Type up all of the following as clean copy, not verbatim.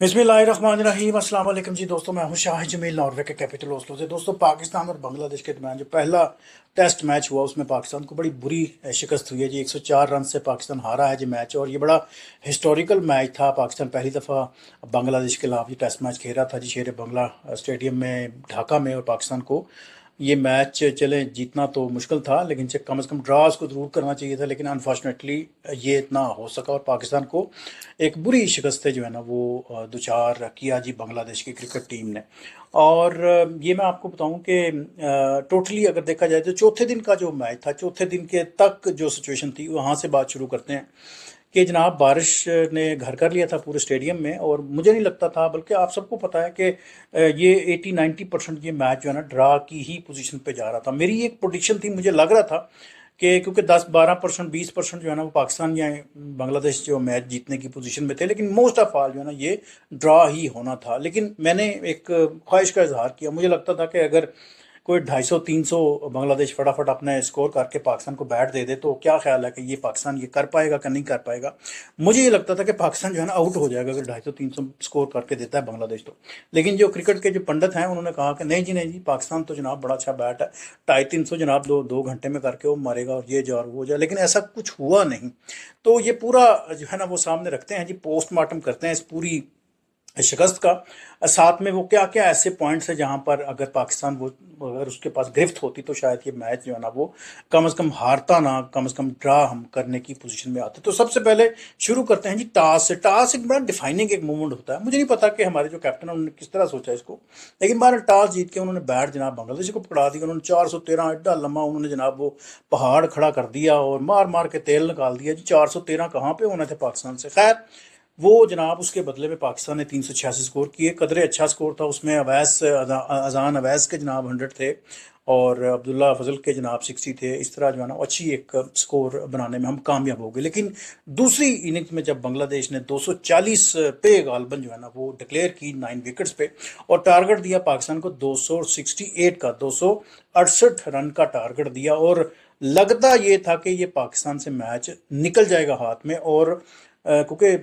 बिस्मिल्लाहिर्रहमानिर्रहीम अस्सलाम वालेकुम जी दोस्तों, मैं हूं शाह जमील नॉर्वे के कैपिटल ओस्लो से। दोस्तों, पाकिस्तान और बांग्लादेश के दरमियान जो पहला टेस्ट मैच हुआ उसमें पाकिस्तान को बड़ी बुरी शिकस्त हुई है जी। 104 रन से पाकिस्तान हारा है जी मैच, और ये बड़ा हिस्टोरिकल मैच था। पाकिस्तान पहली दफ़ा बांग्लादेश के खिलाफ ये टेस्ट मैच खेल रहा था जी, शेर बंगला स्टेडियम में ढाका में। और पाकिस्तान को ये मैच चले जीतना तो मुश्किल था, लेकिन कम से कम ड्रा उसको ज़रूर करना चाहिए था, लेकिन अनफॉर्चुनेटली ये इतना हो सका और पाकिस्तान को एक बुरी शिकस्त से जो है ना वो दुचार किया जी बांग्लादेश की क्रिकेट टीम ने। और ये मैं आपको बताऊं कि टोटली अगर देखा जाए तो चौथे दिन का जो मैच था, चौथे दिन के तक जो सिचुएशन थी वहाँ से बात शुरू करते हैं कि जनाब बारिश ने घर कर लिया था पूरे स्टेडियम में। और मुझे नहीं लगता था, बल्कि आप सबको पता है कि ये 80-90% ये मैच जो है ना ड्रा की ही पोजीशन पे जा रहा था। मेरी एक प्रोडिक्शन थी, मुझे लग रहा था कि क्योंकि 10-12% 20% जो है ना वो पाकिस्तान या बांग्लादेश जो मैच जीतने की पोजीशन में थे, लेकिन मोस्ट ऑफ ऑल जो है ना ये ड्रा ही होना था। लेकिन मैंने एक ख्वाहिश का इजहार किया, मुझे लगता था कि अगर कोई 250-300 बांग्लादेश फटाफट अपने स्कोर करके पाकिस्तान को बैट दे दे तो क्या ख्याल है कि ये पाकिस्तान ये कर पाएगा कि नहीं कर पाएगा। मुझे ये लगता था कि पाकिस्तान जो है ना आउट हो जाएगा अगर 250-300 स्कोर करके देता है बांग्लादेश तो। लेकिन जो क्रिकेट के जो पंडित हैं उन्होंने कहा कि नहीं जी, नहीं जी, पाकिस्तान तो जनाब बड़ा अच्छा बैट है, 250-300 जनाब दो दो घंटे में करके वो मारेगा और ये जा और वो जा। लेकिन ऐसा कुछ हुआ नहीं। तो ये पूरा जो है ना वो सामने रखते हैं जी, पोस्टमार्टम करते हैं इस पूरी शिकस्त का। साथ में वो क्या क्या ऐसे पॉइंट्स है जहां पर अगर पाकिस्तान वो अगर उसके पास गिरफ्त होती तो शायद ये मैच जो है ना वो कम से कम हारता ना, कम से कम ड्रा हम करने की पोजीशन में आते। तो सबसे पहले शुरू करते हैं जी टॉस से। टॉस एक बड़ा डिफाइनिंग एक मूवमेंट होता है। मुझे नहीं पता कि हमारे जो कैप्टन है उन्होंने किस तरह सोचा इसको, लेकिन बारह टॉस जीत के उन्होंने बैट जनाब बांग्लादेश को पकड़ा दिया। उन्होंने 413 एड्डा लम्बा उन्होंने जनाब वो पहाड़ खड़ा कर दिया और मार मार के तेल निकाल दिया जी। 413 कहाँ पे होने थे पाकिस्तान से। खैर, वो जनाब उसके बदले में पाकिस्तान ने 386 स्कोर किए। कदरे अच्छा स्कोर था उसमें। अवैस अजान अवैस के जनाब 100 थे और अब्दुल्ला फजल के जनाब 60 थे। इस तरह जो है ना अच्छी एक स्कोर बनाने में हम कामयाब हो गए। लेकिन दूसरी इनिंग्स में जब बांग्लादेश ने 240 पे गालबन जो है ना वो डिक्लेयर की 9 विकेट्स पे, और टारगेट दिया पाकिस्तान को 268 का, 268 रन का टारगेट दिया। और लगता ये था कि ये पाकिस्तान से मैच निकल जाएगा हाथ में। और क्योंकि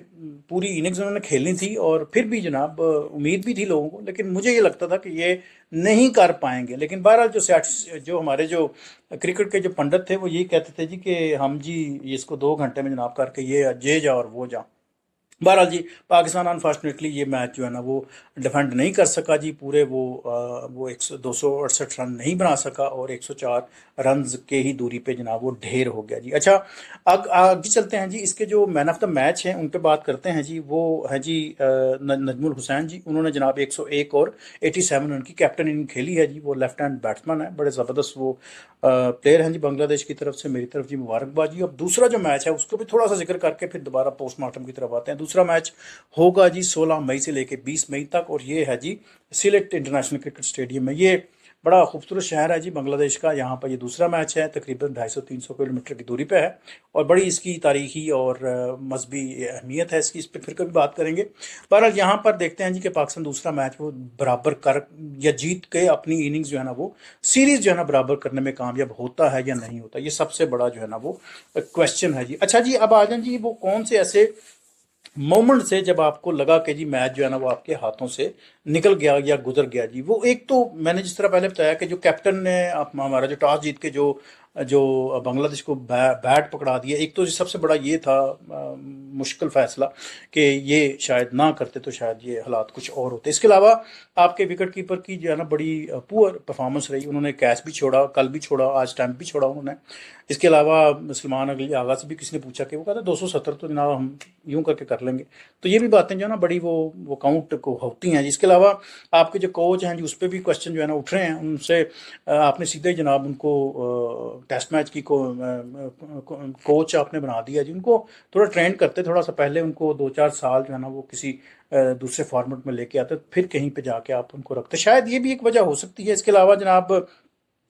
पूरी इनिंग्स उन्होंने खेलनी थी और फिर भी जनाब उम्मीद भी थी लोगों को, लेकिन मुझे ये लगता था कि ये नहीं कर पाएंगे। लेकिन बहरहाल जो हमारे जो क्रिकेट के जो पंडित थे वो यही कहते थे जी कि हम जी इसको 2 घंटे में जनाब करके ये जा और वो जा। बहरहाल जी, पाकिस्तान अनफॉर्चुनेटली ये मैच जो है ना वो डिफेंड नहीं कर सका जी। पूरे वो 268 रन नहीं बना सका और 104 रन के ही दूरी पे जनाब वो ढेर हो गया जी। अच्छा, आगे चलते हैं जी। इसके जो मैन ऑफ द मैच हैं उन पे बात करते हैं जी। वो है जी नजमुल हुसैन जी। उन्होंने जनाब 101 और 87 रन की कैप्टन इनिंग खेली है जी। वो लेफ्ट हैंड बैट्समैन है, बड़े ज़बरदस्त वो प्लेयर हैं जी बांग्लादेश की तरफ से। मेरी तरफ जी मुबारकबाद जी। अब दूसरा जो मैच है उसको भी थोड़ा सा जिक्र करके फिर दोबारा पोस्टमार्टम की तरफ आते हैं। दूसरा मैच होगा जी 16 मई से लेके 20 मई तक, और ये है जी सिलेट इंटरनेशनल क्रिकेट स्टेडियम में। ये बड़ा खूबसूरत शहर है जी बांग्लादेश का। यहाँ पर ये दूसरा मैच है, तकरीबन 250-300 किलोमीटर की दूरी पे है। और बड़ी इसकी तारीखी और मजहबी अहमियत है इसकी, इस पर फिर कभी बात करेंगे। बहरहाल यहाँ पर देखते हैं जी कि पाकिस्तान दूसरा मैच वो बराबर कर या जीत के अपनी इनिंग्स जो है ना वो सीरीज जो है ना बराबर करने में कामयाब होता है या नहीं होता। ये सबसे बड़ा जो है ना वो क्वेश्चन है जी। अच्छा जी, अब आ जाए जी वो कौन से ऐसे मोमेंट से जब आपको लगा कि जी मैच जो है ना वो आपके हाथों से निकल गया या गुजर गया जी। वो एक तो मैंने जिस तरह पहले बताया कि जो कैप्टन ने हमारा जो टॉस जीत के जो जो बांग्लादेश को बैट पकड़ा दिया, एक तो सबसे बड़ा ये था मुश्किल फैसला कि ये शायद ना करते तो शायद ये हालात कुछ और होते। इसके अलावा आपके विकेट कीपर की जो है ना बड़ी पुअर परफॉर्मेंस रही। उन्होंने कैच भी छोड़ा, कल भी छोड़ा, आज स्टैम्प भी छोड़ा उन्होंने। इसके अलावा सलमान अगली आगा से भी किसी ने पूछा कि वो कहता 270 तो जनाब हम यूं करके कर लेंगे। तो ये भी बातें जो है ना बड़ी वो काउंट को होती हैं। इसके अलावा आपके जो कोच हैं जी उस पर भी क्वेश्चन जो है ना उठ रहे हैं उनसे। आपने सीधे ही जनाब उनको टेस्ट मैच की कोच आपने बना दिया जी। उनको थोड़ा ट्रेंड करते, थोड़ा सा पहले उनको 2-4 साल जो है ना वो किसी दूसरे फॉर्मेट में लेके आते, फिर कहीं पे जाके आप उनको रखते। शायद ये भी एक वजह हो सकती है। इसके अलावा जनाब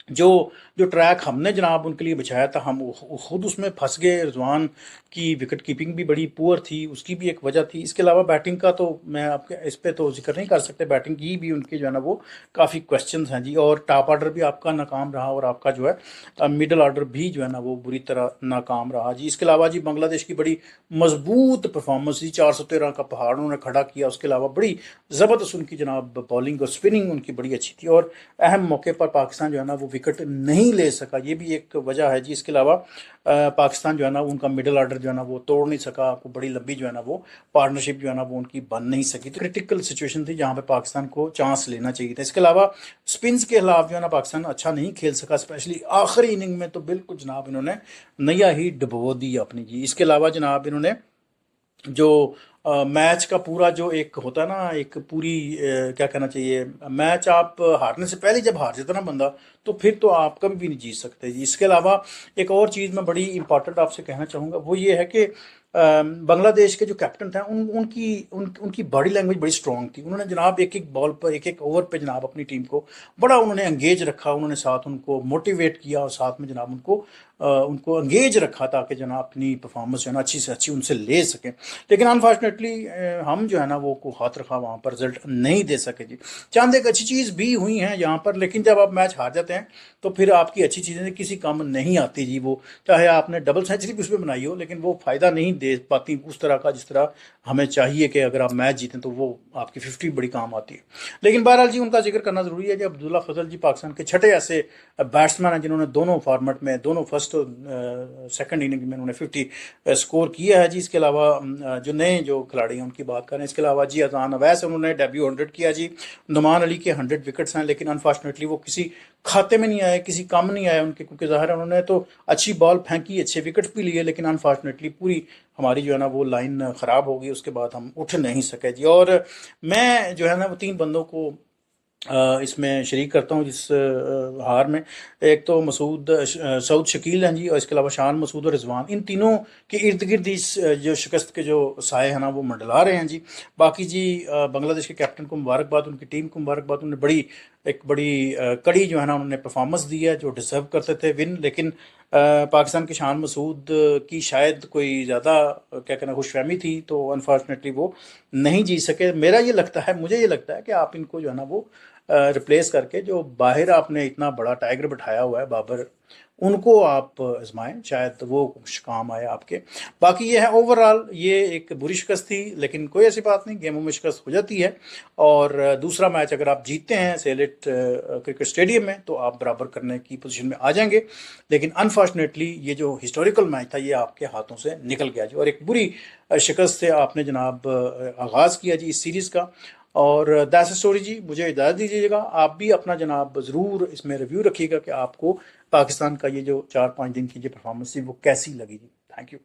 जो जो ट्रैक हमने जनाब उनके लिए बिछाया था, हम खुद उसमें फंस गए। रिजवान की विकेट कीपिंग भी बड़ी पुअर थी, उसकी भी एक वजह थी। इसके अलावा बैटिंग का तो मैं आपके इस पे तो जिक्र नहीं कर सकते, बैटिंग की भी उनकी जो है ना वो काफ़ी क्वेश्चंस हैं जी। और टॉप ऑर्डर भी आपका नाकाम रहा, और आपका जो है मिडल ऑर्डर भी जो है ना वो बुरी तरह नाकाम रहा जी। इसके अलावा जी बांग्लादेश की बड़ी मजबूत परफॉर्मेंस जी, 413 का पहाड़ उन्होंने खड़ा किया। उसके अलावा बड़ी ज़बरदस्त उनकी जनाब बॉलिंग और स्पिनिंग उनकी बड़ी अच्छी थी, और अहम मौके पर पाकिस्तान जो है ना वो विकेट नहीं ले सका, ये भी एक वजह है जी। इसके अलावा पाकिस्तान जो है ना उनका मिडिल ऑर्डर जो है ना वो तोड़ नहीं सका, आपको बड़ी लंबी जो है ना वो पार्टनरशिप जो है ना वो उनकी बन नहीं सकी। तो क्रिटिकल सिचुएशन थी जहाँ पे पाकिस्तान को चांस लेना चाहिए था। इसके अलावा स्पिन्स के खिलाफ जो है ना पाकिस्तान अच्छा नहीं खेल सका, स्पेशली आखिरी इनिंग में तो बिल्कुल जनाब इन्होंने नैया ही डुबो दी अपनी जी। इसके अलावा जनाब इन्होंने जो मैच का पूरा जो एक होता है ना, एक पूरी क्या कहना चाहिए, मैच आप हारने से पहले जब हार जाता ना बंदा, तो फिर तो आप कभी भी नहीं जीत सकते जी। इसके अलावा एक और चीज़ मैं बड़ी इंपॉर्टेंट आपसे कहना चाहूँगा, वो ये है कि बांग्लादेश के जो कैप्टन थे उनकी बॉडी लैंग्वेज बड़ी स्ट्रांग थी। उन्होंने जनाब एक एक बॉल पर, एक एक ओवर पे जनाब अपनी टीम को बड़ा उन्होंने एंगेज रखा, उन्होंने साथ उनको मोटिवेट किया, और साथ में जनाब उनको एंगेज रखा ताकि जनाब अपनी परफॉर्मेंस जो है ना अच्छी से अच्छी उनसे ले सकें। लेकिन अनफॉर्चुनेटली हम जो है ना वो को हाथ रखा वहाँ पर रिजल्ट नहीं दे सके जी। चांद एक अच्छी चीज़ भी हुई हैं यहाँ पर, लेकिन जब आप मैच हार जाते हैं तो फिर आपकी अच्छी चीज़ें किसी काम नहीं आती जी। वो चाहे आपने डबल सेंचुरी भी उसमें बनाई हो, लेकिन वो फ़ायदा नहीं दे पाती उस तरह का जिस तरह हमें चाहिए कि अगर आप मैच जीतें तो वो आपकी 50 बड़ी काम आती है। लेकिन बहरहाल जी उनका जिक्र करना ज़रूरी है कि अब्दुल्ला फजल जी पाकिस्तान के छठे ऐसे बैट्समैन हैं जिन्होंने दोनों फॉर्मेट में, दोनों फर्स्ट सेकंड इनिंग में उन्होंने 50 स्कोर किया है जी। इसके अलावा जो नए जो खिलाड़ी हैं उनकी बात करें, इसके अलावा जी अजान अवैस उन्होंने डेब्यू 100 किया जी। नुमान अली के 100 विकेट्स हैं, लेकिन अनफॉर्चुनेटली वो किसी खाते में नहीं आए, किसी काम नहीं आए उनके, क्योंकि ज़ाहिर है उन्होंने तो अच्छी बॉल फेंकी, अच्छे विकेट भी लिए, लेकिन अनफॉर्चुनेटली पूरी हमारी जो है ना वो लाइन ख़राब हो गई, उसके बाद हम उठ नहीं सके जी। और मैं जो है ना वो तीन बंदों को इसमें शरीक करता हूँ जिस हार में। एक तो सऊद शकील हैं जी, और इसके अलावा शान मसूद और रिजवान, इन तीनों के इर्द गिर्द इस जो शिकस्त के जो साए हैं ना वो मंडला रहे हैं जी। बाकी जी बांग्लादेश के कैप्टन को मुबारकबाद, उनकी टीम को मुबारकबाद, उन्होंने एक बड़ी कड़ी जो है ना उन्होंने परफॉर्मेंस दी है, जो डिजर्व करते थे विन। लेकिन पाकिस्तान के शान मसूद की शायद कोई ज़्यादा क्या कहना खुशफहमी थी, तो अनफॉर्चुनेटली वो नहीं जीत सके। मुझे ये लगता है कि आप इनको जो है ना वो रिप्लेस करके, जो बाहर आपने इतना बड़ा टाइगर बिठाया हुआ है बाबर, उनको आप आजमाएं, शायद वो कुछ काम आए आपके। बाकी ये है ओवरऑल ये एक बुरी शिकस्त थी, लेकिन कोई ऐसी बात नहीं, गेमों में शिकस्त हो जाती है। और दूसरा मैच अगर आप जीतते हैं सेलेट क्रिकेट स्टेडियम में तो आप बराबर करने की पोजीशन में आ जाएंगे। लेकिन अनफॉर्चुनेटली ये जो हिस्टोरिकल मैच था ये आपके हाथों से निकल गया जी, और एक बुरी शिकस्त से आपने जनाब आगाज़ किया जी इस सीरीज़ का। और दैट्स स्टोरी जी, मुझे इजाज़त दीजिएगा। आप भी अपना जनाब ज़रूर इसमें रिव्यू रखिएगा कि आपको पाकिस्तान का ये जो 4-5 दिन की जो परफॉर्मेंस थी वो कैसी लगी जी। Thank you.